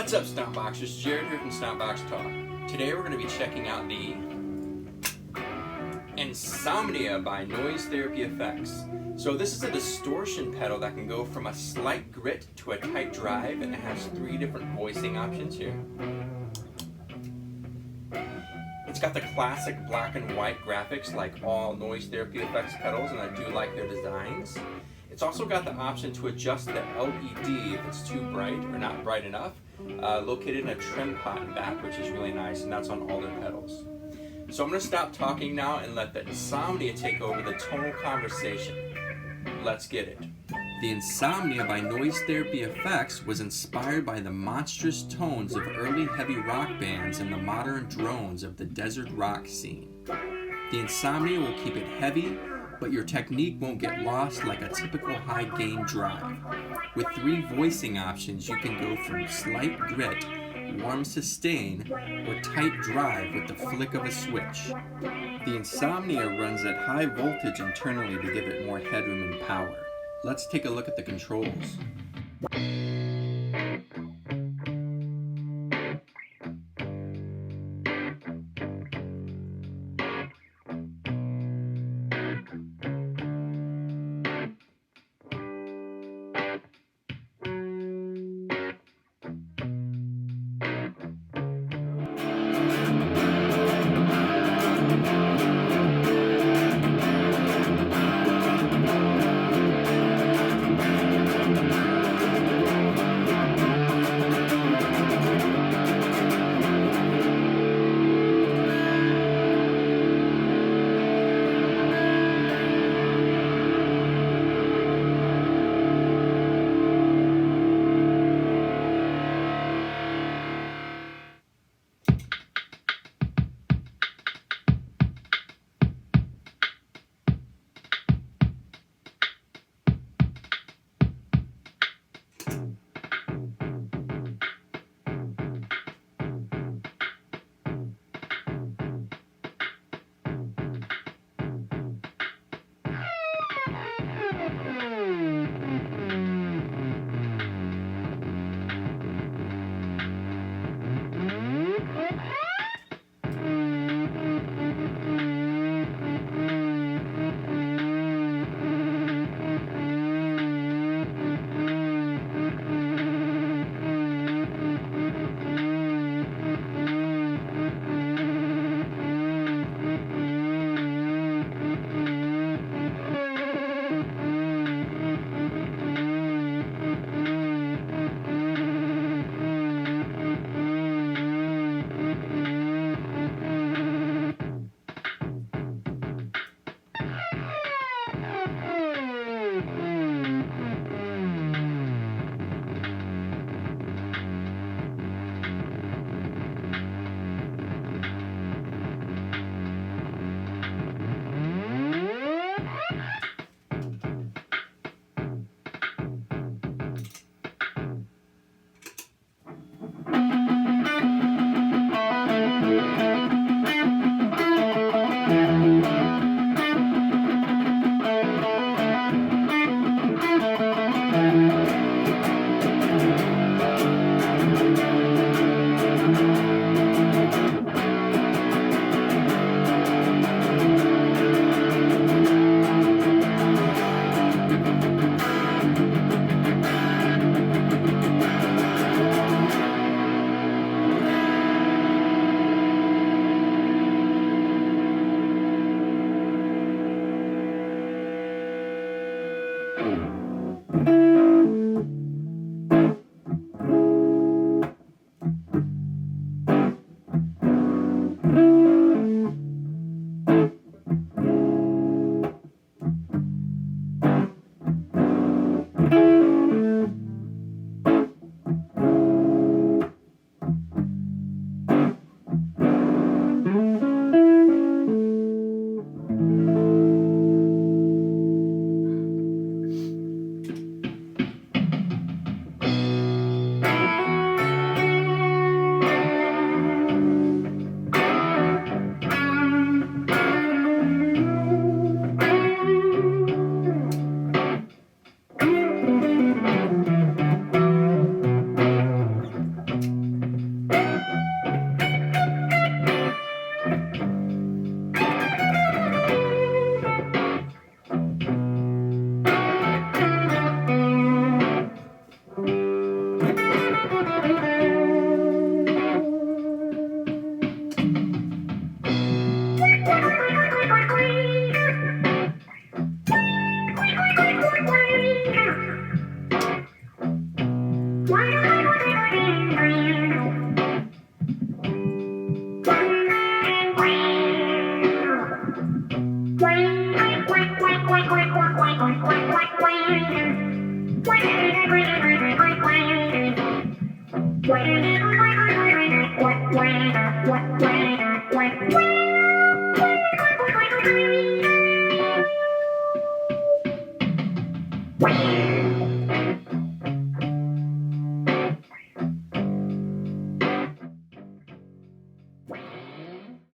What's up, Stomp Boxers? Jared here from Stomp Box Talk. Today we're going to be checking out the Insomnia by Noise Therapy Effects. So this is a distortion pedal that can go from a slight grit to a tight drive, and it has 3 different voicing options here. It's got the classic black and white graphics like all Noise Therapy Effects pedals, and I do like their designs. It's also got the option to adjust the LED if it's too bright or not bright enough, located in a trim pot in back, which is really nice, and that's on all their pedals. So I'm going to stop talking now and let the Insomnia take over the tonal conversation. Let's get it. The Insomnia by Noise Therapy Effects was inspired by the monstrous tones of early heavy rock bands and the modern drones of the desert rock scene. The Insomnia will keep it heavy, but your technique won't get lost like a typical high-gain drive. With 3 voicing options, you can go from slight grit, warm sustain, or tight drive with the flick of a switch. The Insomnia runs at high voltage internally to give it more headroom and power. Let's take a look at the controls. Wow.